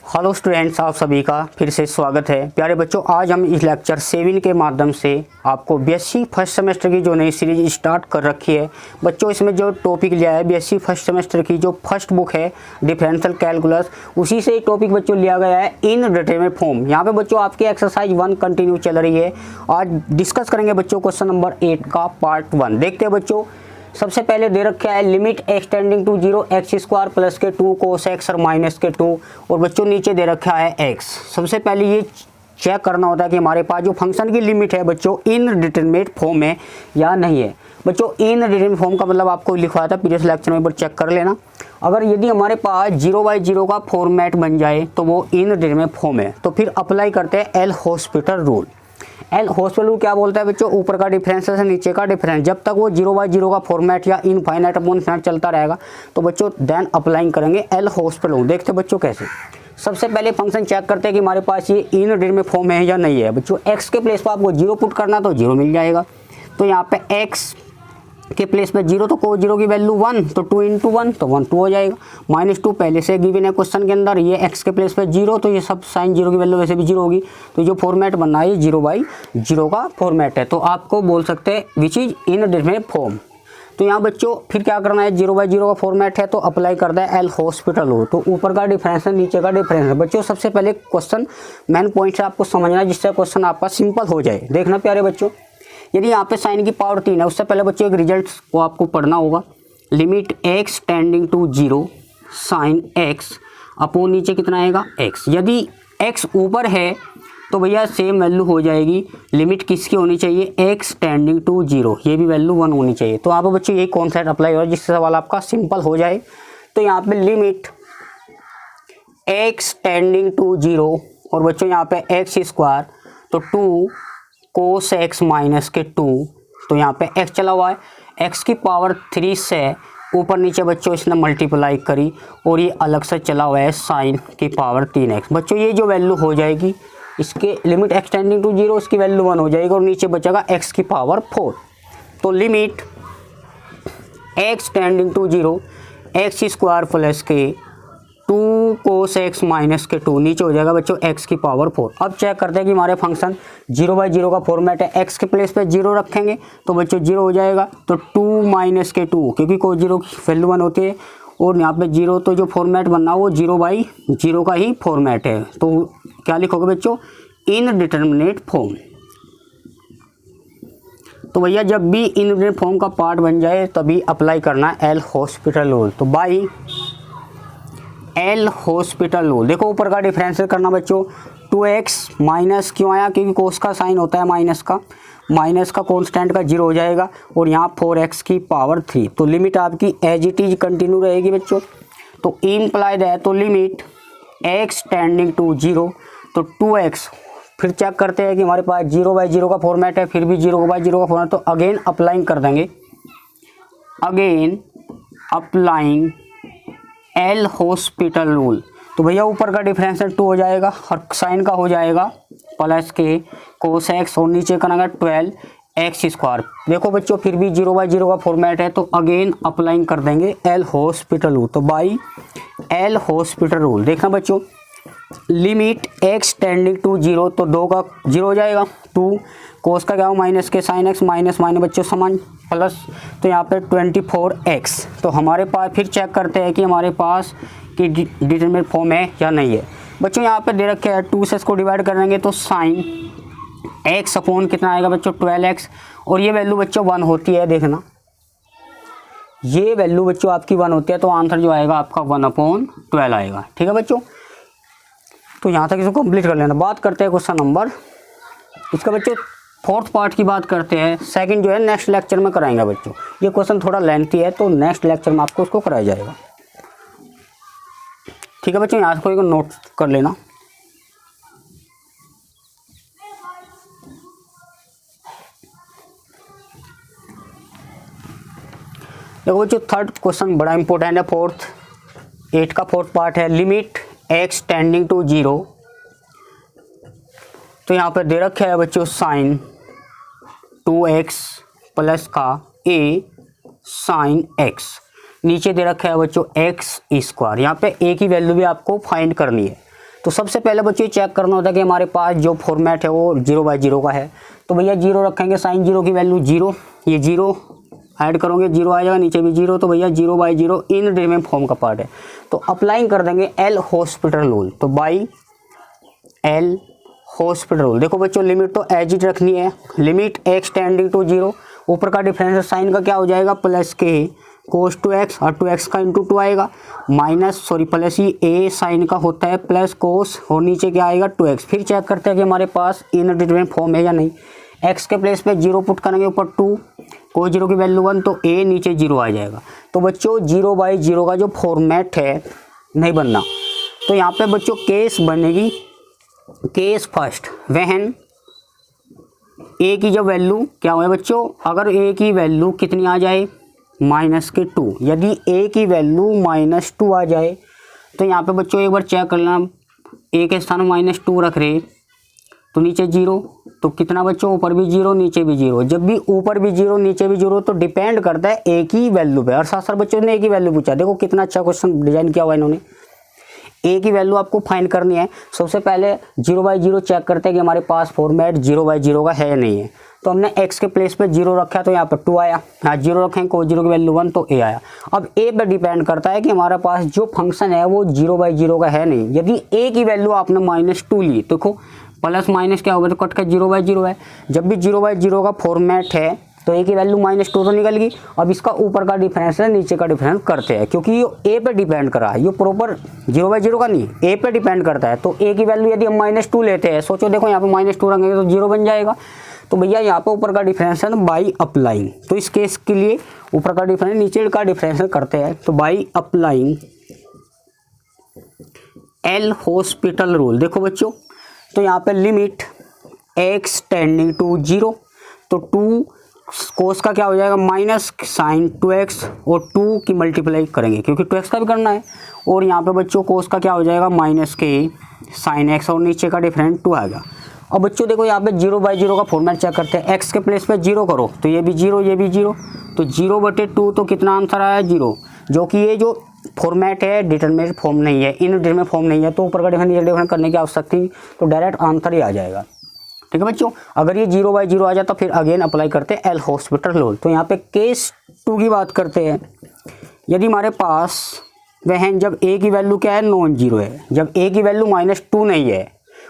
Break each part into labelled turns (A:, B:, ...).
A: Hello students, आप सभी का फिर से स्वागत है। प्यारे बच्चों, आज हम इस लेक्चर 7 के माध्यम से आपको बीएससी फर्स्ट सेमेस्टर की जो नई सीरीज स्टार्ट कर रखी है बच्चों, इसमें जो टॉपिक लिया है बीएससी फर्स्ट सेमेस्टर की जो फर्स्ट बुक है डिफरेंशियल कैलकुलस, उसी से एक टॉपिक बच्चों लिया गया है इनडिटरमिनेट फॉर्म। यहाँ पे बच्चों आपकी एक्सरसाइज 1 कंटिन्यू चल रही है। आज डिस्कस करेंगे बच्चों क्वेश्चन नंबर 8 का पार्ट 1। देखते हैं बच्चों, सबसे पहले दे रखा है limit extending to 0 x square plus के 2 कोस एक्स और माइनस के 2, और बच्चों नीचे दे रखा है एक्स। सबसे पहले ये चेक करना होता है कि हमारे पास जो फंक्शन की लिमिट है बच्चों इनडिटरमिनेट फॉर्म है या नहीं है। बच्चों इनडिटरमिनेट फॉर्म का मतलब आपको लिखवाया था प्रीवियस लेक्चर में, एक बार चेक कर लेना। अगर यदि हमारे पास 0/0 का फॉर्मेट बन जाए तो वो इनडिटरमिनेट फॉर्म है। तो फिर अप्लाई करते हैं L hospital rule. L hospital rule क्या बोलता है बच्चों, ऊपर का डिफरेंस है नीचे का डिफरेंस, जब तक वो 0/0 का फॉर्मेट या इनफाइनाइट अपॉन इनफाइनाइट चलता रहेगा तो बच्चों देन अप्लाइंग करेंगे एल हॉस्पिटल रूल। देखते बच्चों कैसे। सबसे पहले फंक्शन चेक करते हैं कि हमारे पास ये इनडिटरमिनेट फॉर्म है या नहीं है। बच्चों एक्स के प्लेस पर आपको 0 पुट करना तो 0 मिल जाएगा। तो यहाँ पे एक्स के प्लेस पे 0 तो कोस 0 की वैल्यू 1, तो 2 × 1 तो 1 2 हो जाएगा। -2 पहले से गिवन है क्वेश्चन के अंदर। ये x के प्लेस पे 0 तो ये सब साइन 0 की वैल्यू वैसे भी 0 होगी। तो जो फॉर्मेट बनना है ये 0/0 का फॉर्मेट है। तो आपको बोल सकते हैं विच इज इनडिटरमिनेट फॉर्म। तो यहाँ बच्चों फिर क्या करना है, 0/0 का फॉर्मेट है तो अप्लाई करता है एल हॉस्पिटल रूल। तो ऊपर का डिफरेंस है नीचे का डिफरेंस है। बच्चों सबसे पहले क्वेश्चन मेन पॉइंट से आपको समझना है जिससे क्वेश्चन आपका सिंपल हो जाए। देखना प्यारे बच्चों, यदि यहाँ पे साइन की पावर 3 है, उससे पहले बच्चों एक रिजल्ट को आपको पढ़ना होगा। Limit x tending to 0 sine x upon नीचे कितना आएगा x। यदि x ऊपर है तो भैया सेम वैल्यू हो जाएगी। लिमिट किसकी होनी चाहिए, x टेंडिंग टू 0, ये भी वैल्यू 1 होनी चाहिए। तो यहाँ पे बच्चों यही कॉन्सेप्ट अप्लाई हो जिससे सवाल आपका सिंपल हो जाए। तो यहाँ पे लिमिट x टेंडिंग टू 0 और बच्चों यहाँ पे x स्क्वायर तो 2 कोस x माइनस के 2, तो यहाँ पे x चला हुआ है, x की पावर 3 से ऊपर नीचे बच्चों इसने मल्टीप्लाई करी और ये अलग से चला हुआ है साइन की पावर 3x। बच्चों ये जो वैल्यू हो जाएगी इसके लिमिट एक्सटेंडिंग टू 0 इसकी वैल्यू 1 हो जाएगी और नीचे बचेगा x की पावर 4। तो limit x tending to 0 x square plus के 2 कोस x माइनस के 2, नीचे हो जाएगा बच्चों x की पावर 4। अब चेक करते हैं कि हमारे फंक्शन 0/0 का फॉर्मेट है। x के प्लेस पे 0 रखेंगे तो बच्चों 0 हो जाएगा। तो 2 माइनस के 2 क्योंकि कोस 0 की वैल्यू 1 होती है और यहाँ पे 0, तो जो फॉर्मेट बनना वो 0/0 का ही फॉर्मेट है। तो क्या लिखोगे बच्चों, इनडिटरमिनेट फॉर्म। तो भैया जब भी इनडिटरमिनेट फॉर्म का पार्ट बन जाए तभी अप्लाई करना है एल हॉस्पिटल रूल। तो बाई एल हॉस्पिटल रूल, देखो ऊपर का डिफरेंशियल करना बच्चों। 2x माइनस क्यों आया, क्योंकि कोस का साइन होता है माइनस का कांस्टेंट का 0 हो जाएगा और यहाँ 4x की पावर 3। तो लिमिट आपकी एज इट इज कंटिन्यू रहेगी बच्चों। तो इम्प्लाइड है तो लिमिट x टेंडिंग टू 0 तो 2x। फिर चेक करते हैं कि हमारे पास 0/0 का फॉर्मेट है, फिर भी 0/0 का फॉर्मेट, तो अगेन अप्लाइंग कर देंगे, again applying L hospital rule. तो भैया ऊपर का डिफरेंस 2 हो जाएगा और साइन का हो जाएगा प्लस के कोस x और नीचे करेंगे 12x स्क्वायर। देखो बच्चों फिर भी 0/0 का फॉर्मेट है तो अगेन अप्लाइंग कर देंगे एल हॉस्पिटल रूल। तो बाई एल हॉस्पिटल रूल देखना बच्चों, लिमिट x टेंडिंग टू 0 तो 2 का 0 हो जाएगा, 2 कोस का क्या हो माइनस के साइन x माइनस माइनस बच्चों समान प्लस, तो यहाँ पे 24x। तो हमारे पास फिर चेक करते हैं कि हमारे पास कि डिटरमिनेट फॉर्म है या नहीं है। बच्चों यहाँ पे दे रखे है 2 से इसको डिवाइड करेंगे तो साइन x अपॉन कितना आएगा बच्चों 12x, और ये वैल्यू बच्चों 1 होती है। देखना ये वैल्यू बच्चों आपकी 1 होती है तो आंसर जो आएगा आपका 1/12 आएगा। ठीक है बच्चों, तो यहाँ तक इसको कंप्लीट कर लेना। बात करते हैं क्वेश्चन नंबर इसका बच्चों फोर्थ पार्ट की बात करते हैं। सेकंड जो है नेक्स्ट लेक्चर में कराएंगे बच्चों, ये क्वेश्चन थोड़ा लेंथी है तो नेक्स्ट लेक्चर में आपको उसको कराया जाएगा। ठीक है बच्चों, यहाँ से कोई को नोट कर लेना। देखो बच्चों थर्ड क्वेश्चन बड़ा इंपॉर्टेंट है, 8 का फोर्थ पार्ट है। लिमिट x टेंडिंग टू 0, तो यहाँ पर दे रखा है बच्चों साइन 2x प्लस का a साइन x, नीचे दे रखा है बच्चों x स्क्वायर। यहाँ पे a की वैल्यू भी आपको फाइंड करनी है। तो सबसे पहले बच्चों ये चेक करना होता है कि हमारे पास जो फॉर्मेट है वो 0/0 का है। तो भैया 0 रखेंगे, साइन 0 की वैल्यू 0, ये 0 ऐड करोगे 0 आ जाएगा, नीचे भी 0, तो भैया 0/0 इनडिटरमिनेट फॉर्म का पार्ट है। तो अप्लाइंग कर देंगे एल हॉस्पिटल रूल, तो बाई एल हॉस्पिटल रूल। देखो बच्चों लिमिट तो एज इट रखनी है, लिमिट x टेंडिंग टू 0, ऊपर का डिफरेंस साइन का क्या हो जाएगा प्लस के कोस 2x और 2x का इंटू 2 आएगा, प्लस ही a साइन का होता है प्लस कोस और नीचे क्या आएगा 2x। फिर चेक करते हैं कि हमारे पास इनडिटरमिनेट फॉर्म है या नहीं। x के प्लेस पे 0 पुट करेंगे, ऊपर 2, कोस 0 की वैल्यू 1, तो a नीचे 0 आ जाएगा। तो बच्चों 0/0 का जो फॉर्मेट है नहीं बनना, तो यहाँ पे बच्चों केस बनेगी, केस फर्स्ट व्हेन a की जब वैल्यू क्या हुआ बच्चों, अगर a की वैल्यू कितनी आ जाए -2, यदि a की वैल्यू -2 आ जाए तो यहाँ पे बच्चों एक बार चेक कर लेना, a के स्थान -2 रख रहे तो नीचे 0, तो कितना बच्चों ऊपर भी 0 नीचे भी 0। जब भी ऊपर भी 0 नीचे भी 0 तो डिपेंड करता है a की वैल्यू पे। और साथ साथ बच्चों ने a की वैल्यू पूछा, देखो कितना अच्छा क्वेश्चन डिजाइन किया हुआ है इन्होंने। a की वैल्यू आपको फाइंड करनी है। सबसे पहले 0/0 चेक करते हैं कि हमारे पास फॉर्मेट 0/0 का है या नहीं है। तो हमने x के प्लेस पे 0 रखा तो यहाँ पर 2 आया, यहाँ 0 रखें कोस 0 की वैल्यू 1 तो a आया। अब a पे डिपेंड करता है कि हमारे पास जो फंक्शन है वो 0/0 का है नहीं। यदि a की वैल्यू आपने -2 ली, देखो प्लस माइनस क्या होगा तो कट का 0/0 है। जब भी 0/0 का फॉर्मेट है तो a की वैल्यू -2 तो निकल गई। अब इसका ऊपर का डिफरेंस है नीचे का डिफरेंस करते हैं, क्योंकि ये a पे डिपेंड कर रहा है, ये प्रॉपर 0/0 का नहीं a पे डिपेंड करता है। तो a की वैल्यू यदि हम -2 लेते हैं, सोचो देखो यहाँ पे -2 रखेंगे तो 0 बन जाएगा। तो भैया यहाँ पे ऊपर का डिफरेंस है बाई अप्लाइंग, तो इस केस के लिए ऊपर का डिफरेंस नीचे का डिफरेंस करते हैं। तो by applying L hospital rule, देखो बच्चों तो यहाँ पे लिमिट x टेंडिंग टू 0, तो 2 कोस का क्या हो जाएगा माइनस साइन 2x और 2 की मल्टीप्लाई करेंगे क्योंकि 2x का भी करना है। और यहाँ पे बच्चों कोस का क्या हो जाएगा माइनस के साइन x और नीचे का डिफरेंस 2 आएगा। अब बच्चों देखो यहाँ पे 0/0 का फॉर्मेट चेक करते हैं। x के प्लेस पे 0 करो तो ये भी 0 ये भी 0, तो 0/2 तो कितना आंसर आया 0, जो कि ये जो फॉर्मेट है डिटरमिनेट फॉर्म नहीं है, इनडिटरमिनेट फॉर्म नहीं है। तो ऊपर का डिफरेंस करने की आवश्यकता नहीं, तो डायरेक्ट आंसर ही आ जाएगा। ठीक है बच्चों, अगर ये 0/0 आ जाता तो फिर अगेन अप्लाई करते हैं एल हॉस्पिटल रूल। तो यहाँ पे केस 2 की बात करते हैं। यदि हमारे पास वह जब a की वैल्यू क्या है नॉन जीरो है, जब a की वैल्यू -2 नहीं है,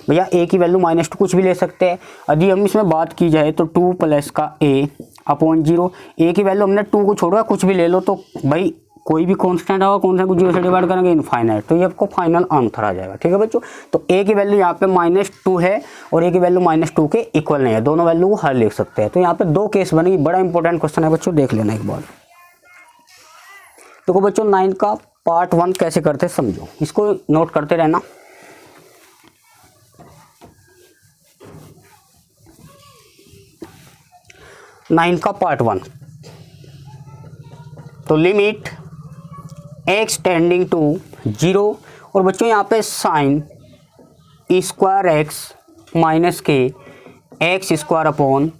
A: भैया a की वैल्यू -2 कुछ भी ले सकते हैं। यदि हम इसमें बात की जाए तो 2 प्लस का a/0, a की वैल्यू हमने 2 को छोड़ा कुछ भी ले लो, तो भाई कोई भी कांस्टेंट होगा, कांस्टेंट को 0 से डिवाइड करेंगे इनफाइनाइट, तो ये आपको फाइनल आंसर आ जाएगा। ठीक है बच्चों, तो a की वैल्यू यहाँ पे -2 है और a की वैल्यू -2 के इक्वल नहीं है, दोनों वैल्यू को हर लिख सकते हैं। तो यहाँ पे 2 केस बनेगी, बड़ा इंपॉर्टेंट क्वेश्चन है बच्चों, देख लेना एक बार। देखो बच्चों 9 का पार्ट 1 कैसे करते समझो, इसको नोट करते रहना। नाइन का पार्ट 1, तो लिमिट x टेंडिंग टू 0 और बच्चों यहाँ पे साइन स्क्वायर x माइनस के एक्स स्क्वायर अपॉन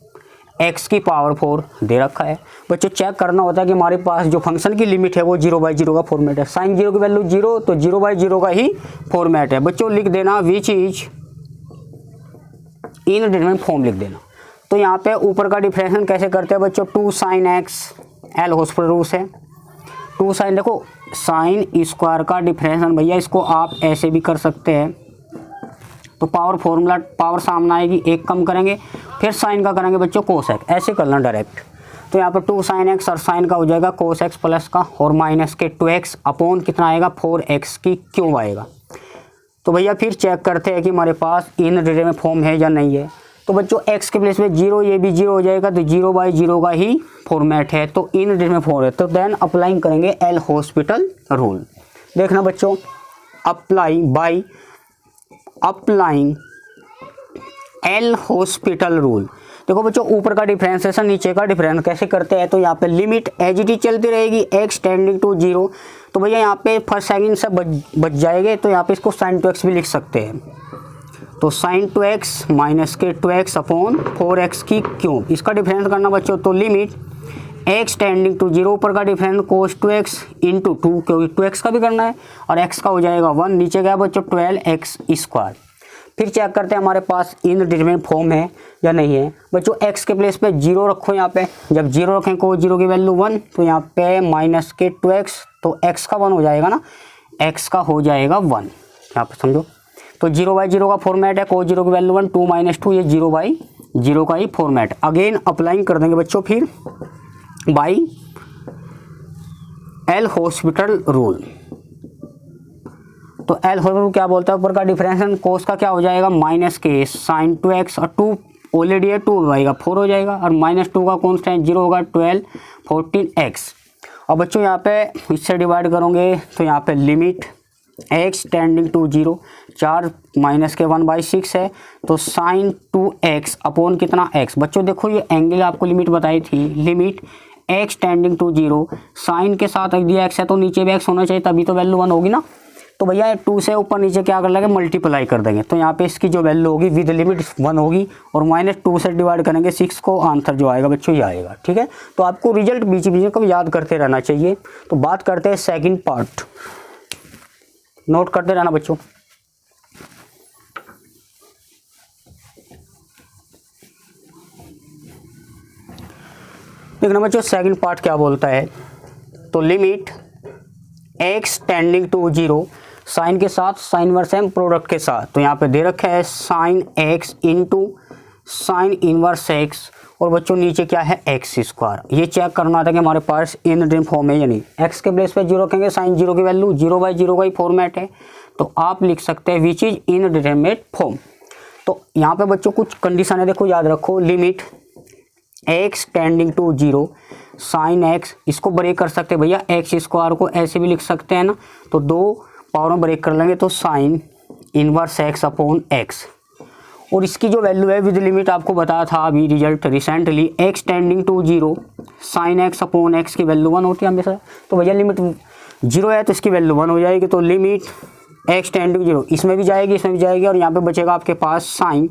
A: x की पावर 4 दे रखा है। बच्चों चेक करना होता है कि हमारे पास जो फंक्शन की लिमिट है वो 0/0 का फॉर्मेट है। साइन 0 की वैल्यू 0 तो 0/0 का ही फॉर्मेट है। बच्चों लिख देना विच इज इनडिटरमिनेट फॉर्म लिख देना। तो यहाँ पे ऊपर का डिफरेंशिएशन कैसे करते हैं बच्चों, 2 sin x L hospital rule है। 2 sin, देखो साइन स्क्वायर का डिफरेंशिएशन भैया इसको आप ऐसे भी कर सकते हैं, तो पावर फॉर्मूला पावर सामने आएगी, एक कम करेंगे, फिर साइन का करेंगे बच्चों कोस एक्स, ऐसे करना डायरेक्ट। तो यहाँ पर 2 sin x और साइन का हो जाएगा कोस एक्स प्लस का और माइनस के 2x अपॉन कितना आएगा 4x की क्यूब आएगा। तो भैया फिर चेक करते हैं कि हमारे पास इनडिटरमिनेट फॉर्म है या नहीं है। तो बच्चों x के प्लेस में 0, ये भी 0 हो जाएगा, तो 0/0 का ही फॉर्मेट है, तो इनडिटरमिनेट फॉर्म है। तो देन अप्लाइंग करेंगे एल हॉस्पिटल रूल। देखना बच्चों, अप्लाइंग एल हॉस्पिटल रूल। देखो बच्चों ऊपर का डिफरेंशिएशन नीचे का डिफरेंस कैसे करते हैं, तो यहाँ पे लिमिट एज इट इज चलती रहेगी x टेंडिंग टू 0। तो भैया यहाँ पे फर्स्ट सेकंड से बच जाएंगे, तो यहाँ पे इसको sin 2x भी लिख सकते हैं। तो sin 2x माइनस के 2x अपॉन 4x की क्यूब, इसका डिफरेंस करना बच्चों, तो limit x tending to zero, ऊपर का difference cos two x into two, क्योंकि टू एक्स का भी करना है और एक्स का हो जाएगा 1, नीचे गया बच्चों 12x²। फिर चेक करते हैं हमारे पास इनडिटरमिनेट फॉर्म है या नहीं है। बच्चों एक्स के प्लेस पे जीरो रखो, यहाँ पे जब जीरो रखें को जीरो की वैल्यू 1, तो यहाँ पे माइनस के 2x, तो x का 1 हो जाएगा ना, x का हो जाएगा 1, यहाँ पे समझो। तो 0/0 का फॉर्मेट है, को जीरो की वैल्यू 1, 2 - 2, ये 0/0 का ही फॉर्मेट। अगेन अप्लाइंग कर देंगे बच्चों फिर बाई एल हॉस्पिटल रूल। तो एल हॉस्पिटल क्या बोलता है, ऊपर का डिफरेंस कोस का क्या हो जाएगा माइनस के साइन 2x, और 2 ऑलरेडी है 2 आएगा 4 हो जाएगा, और -2 का कॉन्स्टेंट 0 होगा 12 14x। और बच्चों यहाँ पे इससे डिवाइड करोगे तो यहाँ पे limit x tending to 0, 4 minus के 1/6 है, तो साइन 2x अपॉन कितना x। बच्चों देखो ये एंगल आपको लिमिट बताई थी, limit x tending to 0, sine के साथ अगर दिया x है तो नीचे भी x होना चाहिए, तभी तो वैल्यू 1 होगी ना। तो भैया 2 से ऊपर नीचे क्या कर लेंगे, मल्टीप्लाई कर देंगे, तो यहाँ पे इसकी जो वैल्यू होगी विद लिमिट 1 होगी, और -2 से डिवाइड करेंगे 6 को, आंसर जो आएगा बच्चों ये आएगा। ठीक है, तो आपको रिजल्ट बीच बीच को याद करते रहना चाहिए। तो बात करते हैं सेकंड पार्ट, नोट करते रहना बच्चों। देखना बच्चों सेकंड पार्ट क्या बोलता है, तो limit x tending to 0, sine के साथ साइन इनवर्स एम प्रोडक्ट के साथ, तो यहाँ पे दे रखा है sine x into sine inverse x, और बच्चों नीचे क्या है x²। ये चेक करना था कि हमारे पास इन फॉर्म है या नहीं। x के प्लेस पे 0 रखेंगे, साइन 0 की वैल्यू 0/0 का ही फॉर्मेट है, तो आप लिख सकते हैं विच इज इनडिटरमिनेट फॉर्म। तो यहाँ पे बच्चों कुछ कंडीशन है, देखो याद रखो, limit x tending to 0 sine x, इसको ब्रेक कर सकते हैं भैया, x² को ऐसे भी लिख सकते हैं ना, तो 2 पावर में ब्रेक कर लेंगे, तो sign inverse x upon x, और इसकी जो वैल्यू है विद लिमिट आपको बताया था अभी result recently, x tending to 0 sine x upon x की वैल्यू 1 होती है हमेशा। तो भैया लिमिट 0 है तो इसकी वैल्यू 1 हो जाएगी, तो लिमिट x टेंडिंग टू 0 इसमें भी जाएगी, इसमें भी जाएगी, और यहाँ पे बचेगा आपके पास sine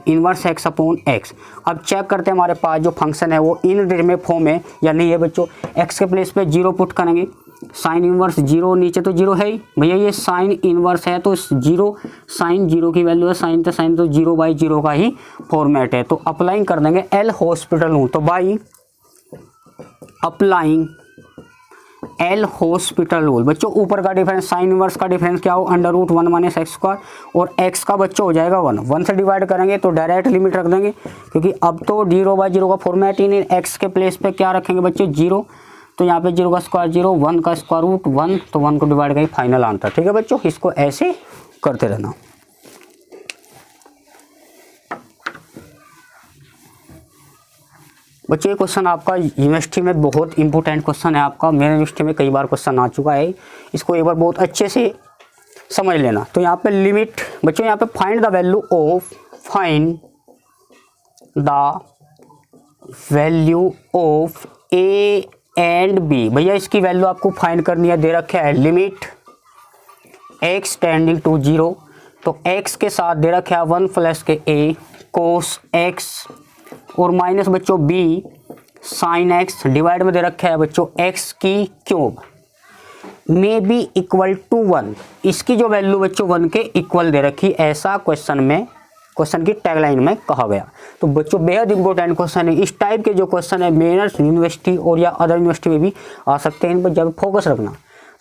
A: inverse x upon x। अब चेक करते हैं हमारे पास जो फंक्शन है वो इनडिटरमिनेट फॉर्म है या नहीं है। बच्चों x के प्लेस पे 0 पुट करेंगे, साइन इनवर्स 0, नीचे तो 0 है ही भैया, ये साइन इनवर्स है तो 0, साइन 0 की वैल्यू है, साइन तो 0/0 का ही फॉर्मेट है, तो अप्लाइंग कर देंगे एल हॉस्पिटल रूल। तो by applying L hospital rule, बच्चों ऊपर का डिफरेंस साइन इनवर्स का डिफरेंस क्या हो, √1 - x², और x का बच्चों हो जाएगा 1 से डिवाइड करेंगे तो डायरेक्ट लिमिट रख देंगे, क्योंकि अब तो 0/0 का फॉर्मेट ही नहीं, x के प्लेस पे क्या रखेंगे बच्चों 0, तो यहाँ पे 0 का स्क्वायर 0, 1 का स्क्वायर रूट 1, तो 1 को डिवाइड करेंगे, फाइनल आंसर। ठीक है बच्चों, इसको ऐसे करते रहना। बच्चों ये क्वेश्चन आपका यूनिवर्सिटी में बहुत इंपॉर्टेंट क्वेश्चन है आपका, मेरे यूनिवर्सिटी में कई बार क्वेश्चन आ चुका है, इसको एक बार बहुत अच्छे से समझ लेना। तो यहाँ पे लिमिट बच्चों, यहाँ पे find the value of a and b। भैया इसकी वैल्यू आपको फाइंड करनी है, दे रखा है लिमिट x टेंडिंग टू 0, तो x के साथ दे रखा है 1 + के a कोस x, और माइनस बच्चों b साइन x, डिवाइड में दे रखा है बच्चों x की क्यूब में बी इक्वल टू 1, इसकी जो वैल्यू बच्चों 1 के इक्वल दे रखी, ऐसा क्वेश्चन की टैगलाइन में कहा गया। तो बच्चों बेहद इंपॉर्टेंट क्वेश्चन है, इस टाइप के जो क्वेश्चन है मेरठ यूनिवर्सिटी और या अदर यूनिवर्सिटी में भी आ सकते हैं, इन पर जब फोकस रखना।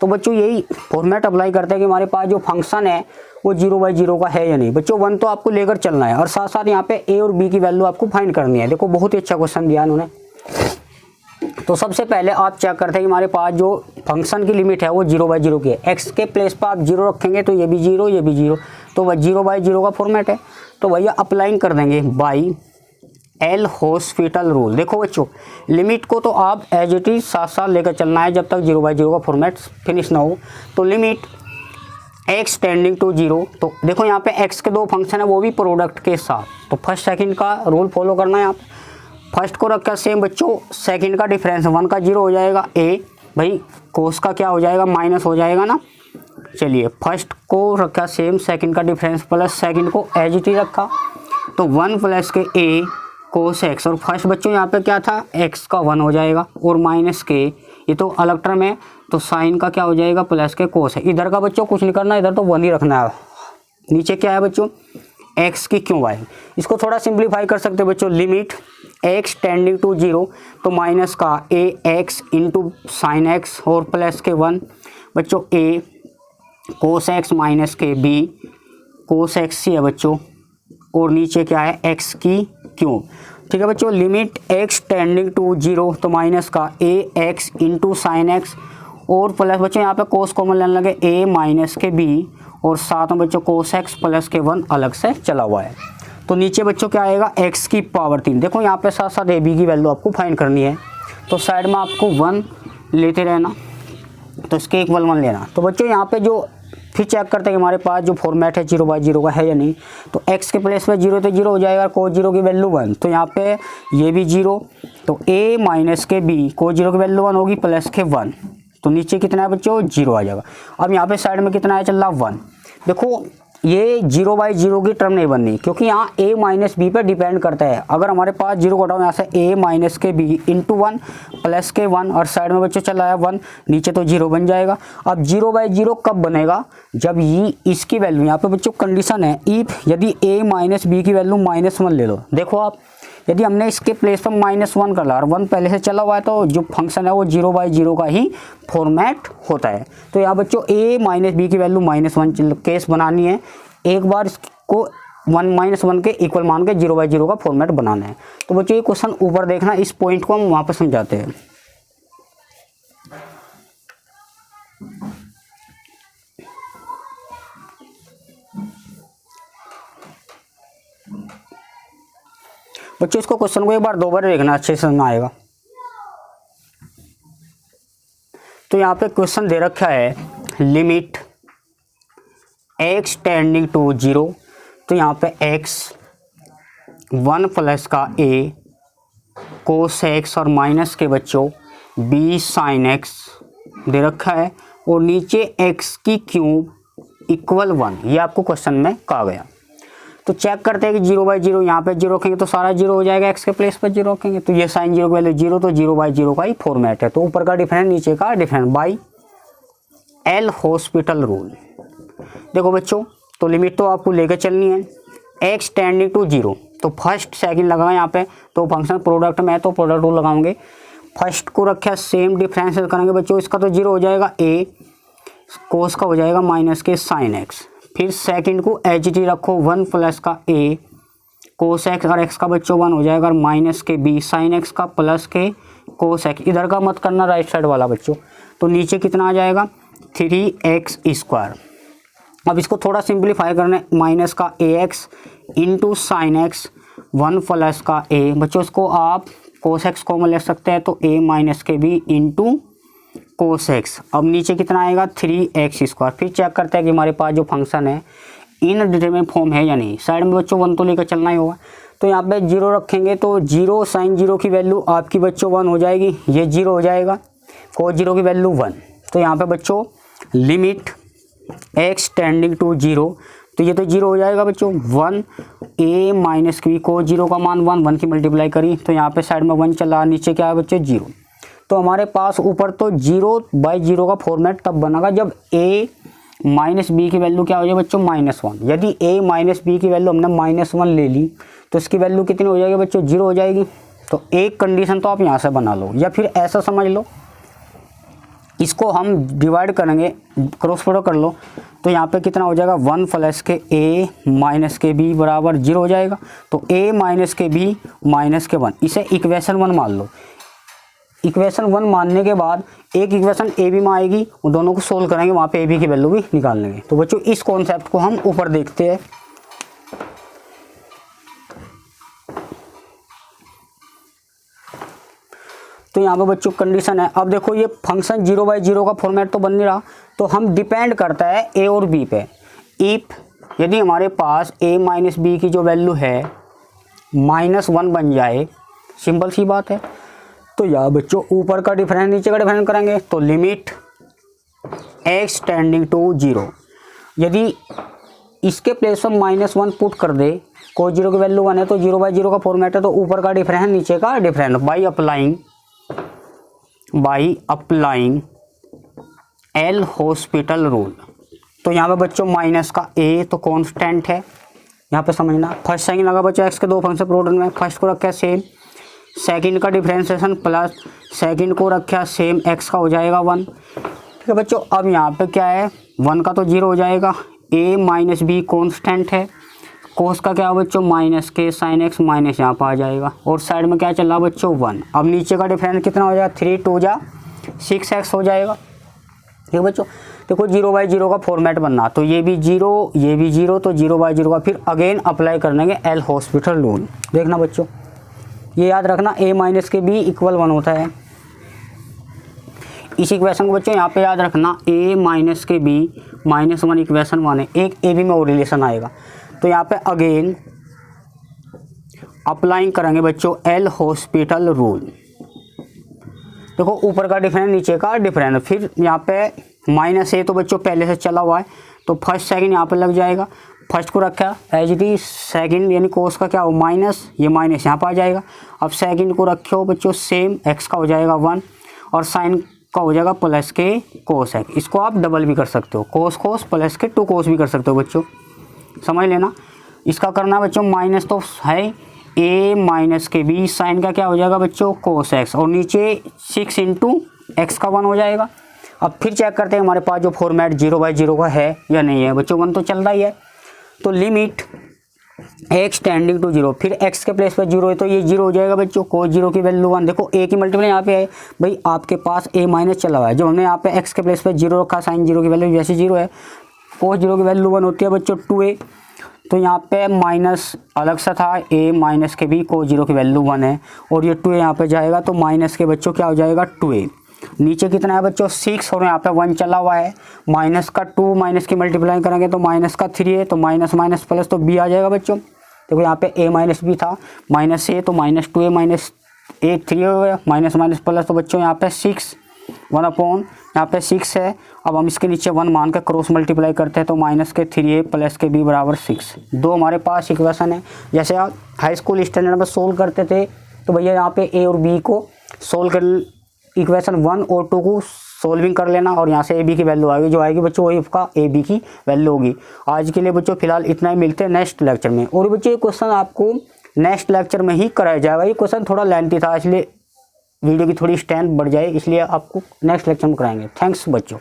A: तो बच्चों यही फॉर्मेट अप्लाई करते हैं कि हमारे पास जो फंक्शन है वो 0/0 का है या नहीं। बच्चों 1 तो आपको लेकर चलना है, और साथ साथ यहाँ पे a और b की वैल्यू आपको फाइंड करनी है। देखो बहुत ही अच्छा क्वेश्चन दिया उन्होंने। तो सबसे पहले आप चेक करते हैं कि हमारे पास जो फंक्शन की लिमिट है वो 0/0 की है, x के प्लेस पर आप 0 रखेंगे तो ये भी 0, ये भी 0, तो वह 0/0 का फॉर्मेट है। तो भैया अप्लाइंग कर देंगे बाई एल हॉस्पिटल रूल। देखो बच्चों लिमिट को तो आप एज इट इज साथ साथ लेकर चलना है जब तक 0/0 का फॉर्मेट फिनिश ना हो। तो लिमिट x टेंडिंग टू 0, तो देखो यहाँ पे x के 2 फंक्शन है वो भी प्रोडक्ट के साथ, तो फर्स्ट सेकंड का रूल फॉलो करना है। आप फर्स्ट को रखा सेम बच्चों, सेकंड का डिफरेंस 1 का 0 हो जाएगा, a भाई कोस का क्या हो जाएगा माइनस हो जाएगा ना। चलिए फर्स्ट को रखा सेम, सेकंड का डिफरेंस प्लस, सेकंड को एज इट इज रखा, तो 1 + के a कोस एक्स, और फर्स्ट बच्चों यहाँ पे क्या था, एक्स का 1 हो जाएगा और माइनस के, ये तो अलग टर्म है तो साइन का क्या हो जाएगा प्लस के कोस है। इधर का बच्चों कुछ नहीं करना, इधर तो 1 ही रखना है। नीचे क्या है बच्चों, एक्स की क्यों वाई। इसको थोड़ा सिंप्लीफाई कर सकते हैं बच्चों, लिमिट एक्स टेंडिंग टू 0 तो माइनस का ए एक्स इंटू साइन एक्स और प्लस के 1 बच्चों ए कोस एक्स माइनस के बी कोस एक्स ही है बच्चों, और नीचे क्या है एक्स की क्यूब। ठीक है बच्चों, लिमिट एक्स टेंडिंग टू 0 तो माइनस का ए एक्स इंटू साइन एक्स और प्लस बच्चों यहाँ पे कोस कॉमन लेने लगे ए माइनस के बी और साथ में बच्चों कोस एक्स प्लस के 1 अलग से चला हुआ है। तो नीचे बच्चों क्या आएगा एक्स की पावर 3। देखो यहाँ पे साथ साथ ए बी की वैल्यू आपको फाइंड करनी है, तो साइड में आपको 1 लेते रहना, तो इसके इक्वल 1 लेना। तो बच्चों यहाँ पे जो फिर चेक करते हैं कि हमारे पास जो फॉर्मेट है 0/0 का है या नहीं, तो x के प्लेस पे 0 तो 0 हो जाएगा, कोस 0 की वैल्यू 1, तो यहाँ पे ये भी 0, तो a माइनस के b कोस 0 की वैल्यू 1 होगी प्लस के 1, तो नीचे कितना है बच्चों 0 आ जाएगा। अब यहाँ पे साइड में कितना है चल रहा 1। देखो ये 0/0 की टर्म नहीं बननी क्योंकि यहाँ a माइनस बी पर डिपेंड करता है। अगर हमारे पास 0 को हटाओ यहाँ से a माइनस के b इंटू 1 प्लस के 1 और साइड में बच्चों चला है 1, नीचे तो 0 बन जाएगा। अब 0/0 कब बनेगा, जब ये इसकी वैल्यू, यहाँ पे बच्चों कंडीशन है इफ यदि a माइनस बी की वैल्यू -1 ले लो। देखो आप यदि हमने इसके प्लेस पर -1 कर ला और 1 पहले से चला हुआ है तो जो फंक्शन है वो 0/0 का ही फॉर्मेट होता है। तो यहाँ बच्चों a माइनस बी की वैल्यू -1 केस बनानी है, एक बार इसको 1 के इक्वल मान के 0/0 का फॉर्मेट बनाना है। तो बच्चों ये क्वेश्चन ऊपर देखना, इस पॉइंट को हम वहाँ पर समझाते हैं। बच्चों इसको क्वेश्चन को एक बार 2 बार देखना, अच्छे से समझ आएगा। तो यहाँ पे क्वेश्चन दे रखा है लिमिट x टेंडिंग टू 0, तो यहाँ पे x 1 प्लस का a कोस x और माइनस के बच्चों b साइन x दे रखा है और नीचे x की क्यूब इक्वल 1, ये आपको क्वेश्चन में कहा गया। तो चेक करते हैं कि 0/0 यहाँ पे 0 रखेंगे तो सारा 0 हो जाएगा, x के प्लेस पर 0 रखेंगे तो ये साइन 0 की वैल्यू 0, तो 0/0 का ही फॉर्मेट है। तो ऊपर का डिफरेंस नीचे का difference by L hospital rule. देखो बच्चों तो लिमिट तो आपको लेकर चलनी है x टेंडिंग टू 0, तो फर्स्ट सेकंड लगा यहाँ पे, तो फंक्शन प्रोडक्ट में है तो प्रोडक्ट रूल लगाओगे। फर्स्ट को रखा सेम डिफरेंस करेंगे बच्चों, इसका तो 0 हो जाएगा, a कोस का हो जाएगा माइनस के साइन x, फिर सेकंड को एच डी रखो 1 प्लस का a कोस x और x का बच्चों 1 हो जाएगा और माइनस के b साइन x का प्लस के कोस x, इधर का मत करना राइट साइड वाला बच्चों। तो नीचे कितना आ जाएगा 3x²। अब इसको थोड़ा सिंप्लीफाई करना, माइनस का ax into sine x 1 plus का a, बच्चों इसको आप कोस x कॉमन ले सकते हैं तो a माइनस के b इंटू कोस x। अब नीचे कितना आएगा 3x²। फिर चेक करते हैं कि हमारे पास जो फंक्शन है इनडिटरमिनेट फॉर्म है या नहीं। साइड में बच्चों 1 तो लेकर चलना ही होगा, तो यहाँ पे 0 रखेंगे तो 0 साइन 0 की वैल्यू आपकी बच्चों 1 हो जाएगी, ये 0 हो जाएगा, कोस 0 की वैल्यू 1। तो यहाँ पे बच्चों लिमिट x टेंडिंग टू 0, तो ये तो 0 हो जाएगा बच्चों, 1 a माइनस की कोस 0 का मान 1 की मल्टीप्लाई करी तो यहाँ पे साइड में 1 चला, नीचे क्या है बच्चों 0। तो हमारे पास ऊपर तो 0/0 का फॉर्मेट तब बनेगा जब a माइनस बी की वैल्यू क्या हो जाए बच्चों -1। यदि a माइनस बी की वैल्यू हमने -1 ले ली तो इसकी वैल्यू कितनी हो जाएगी बच्चों 0 हो जाएगी। तो एक कंडीशन तो आप यहाँ से बना लो, या फिर ऐसा समझ लो इसको हम डिवाइड करेंगे, क्रॉस प्रोडक्ट कर लो, तो यहाँ पे कितना हो जाएगा 1 प्लस के a माइनस के b बराबर 0 हो जाएगा। तो a माइनस के b माइनस के 1, इसे इक्वेशन 1 मान लो। इक्वेशन 1 मानने के बाद एक इक्वेशन ए बी में आएगी, उन दोनों को सोल्व करेंगे, वहाँ पे ए बी की वैल्यू भी निकाल लेंगे। तो बच्चों इस कॉन्सेप्ट को हम ऊपर देखते हैं। तो यहाँ पे बच्चों कंडीशन है, अब देखो ये फंक्शन 0/0 का फॉर्मेट तो बन नहीं रहा, तो हम डिपेंड करता है ए और बी पे। इफ यदि हमारे पास a माइनस बी की जो वैल्यू है -1 बन जाए, सिंपल सी बात है, तो यहाँ बच्चों ऊपर का डिफरेंस नीचे का डिफरेंस करेंगे, तो लिमिट x टेंडिंग टू 0, यदि इसके प्लेस पर -1 पुट कर दे कोस जीरो की वैल्यू 1 है तो 0/0 का फॉर्मेट है, तो ऊपर का डिफरेंस नीचे का difference by applying L hospital rule. तो यहाँ पे बच्चों माइनस का ए तो कांस्टेंट है, यहाँ पे समझना। फर्स्ट सेकंड लगा बच्चों एक्स के दो फंक्शन प्रोडक्ट में, फर्स्ट को रखा सेम, सेकंड का डिफरेंशिएशन प्लस सेकंड को रखा सेम, एक्स का हो जाएगा 1। ठीक है बच्चों, अब यहाँ पे क्या है 1 का तो 0 हो जाएगा, a माइनस बी कॉन्स्टेंट है, कोस का क्या है बच्चों माइनस के साइन एक्स माइनस यहाँ पर आ जाएगा, और साइड में क्या चल रहा है बच्चों 1। अब नीचे का डिफरेंस कितना हो जाएगा 3 2 जा 6x हो जाएगा। ठीक है बच्चों, देखो 0/0 का फॉर्मेट बनना, तो ये भी 0 ये भी 0, तो 0/0 का फिर अगेन अप्लाई करने के एल हॉस्पिटल रूल। देखना बच्चों ये याद रखना, a माइनस के b इक्वल 1 होता है। इस इक्वेशन को बच्चों यहाँ पे याद रखना, a माइनस के b -1 इक्वेशन 1 है, एक a b में और रिलेशन आएगा। तो यहाँ पे अगेन अप्लाइंग करेंगे बच्चों एल हॉस्पिटल रूल। देखो ऊपर का डिफरेंस नीचे का डिफरेंस, फिर यहाँ पे माइनस है तो बच्चों पहले से चला हुआ है, तो फर्स्ट सेकंड यहाँ पे लग जाएगा, फर्स्ट को रखा एज इट इज, सेकंड यानी कोस का क्या हो माइनस, ये माइनस यहाँ पर आ जाएगा। अब सेकंड को रखे हो बच्चों सेम, एक्स का हो जाएगा 1 और साइन का हो जाएगा प्लस के कोस एक्स। इसको आप डबल भी कर सकते हो, कोस कोस प्लस के 2 कोस भी कर सकते हो बच्चों, समझ लेना। इसका करना है बच्चों माइनस तो है a माइनस के b, साइन का क्या हो जाएगा बच्चों कोस एक्स, और नीचे 6 इंटू एक्स का 1 हो जाएगा। अब फिर चेक करते हैं हमारे पास जो फॉर्मेट 0/0 का है या नहीं है बच्चों, 1 तो चल रहा ही है। तो लिमिट x टेंडिंग टू 0, फिर x के प्लेस पर 0 है तो ये 0 हो जाएगा बच्चों, कोस 0 की वैल्यू 1। देखो a की मल्टीपल यहाँ पे है भाई, आपके पास a माइनस चला हुआ है, जब हमने यहाँ पे x के प्लेस पर 0 रखा, साइन 0 की वैल्यू जैसे 0 है, कोस 0 की वैल्यू 1 होती है बच्चों 2a, तो यहाँ पे माइनस अलग सा था, a माइनस के b कोस 0 की वैल्यू 1 है, और ये 2a यहाँ पे जाएगा, तो माइनस के बच्चों क्या हो जाएगा 2a। नीचे कितना है बच्चों 6, और यहाँ पे 1 चला हुआ है, माइनस का 2 माइनस की मल्टीप्लाई करेंगे तो माइनस का 3 है, तो माइनस माइनस प्लस तो b आ जाएगा बच्चों। देखो यहाँ पे a माइनस b था, माइनस a तो माइनस 2a माइनस a 3 हो गया, माइनस माइनस प्लस तो बच्चों यहाँ पे 6 1 अपॉन यहाँ पे 6 है। अब हम इसके नीचे 1 मान के क्रॉस मल्टीप्लाई करते हैं तो माइनस के 3a प्लस के b बराबर 6। दो हमारे पास इक्वेशन है। जैसे आप हाई स्कूल स्टैंडर्ड में सोल्व करते थे तो भैया यहाँ पे a और b को सोल्व कर, इक्वेशन 1 और 2 को सोल्विंग कर लेना, और यहाँ से ए बी की वैल्यू आएगी, जो आएगी बच्चों वही उसका ए बी की वैल्यू होगी। आज के लिए बच्चों फिलहाल इतना ही, मिलते हैं नेक्स्ट लेक्चर में। और बच्चों ये क्वेश्चन आपको नेक्स्ट लेक्चर में ही कराया जाएगा, ये क्वेश्चन थोड़ा लेंथी था इसलिए वीडियो की थोड़ी स्ट्रेंथ बढ़ जाए, इसलिए आपको नेक्स्ट लेक्चर में कराएंगे। थैंक्स बच्चों।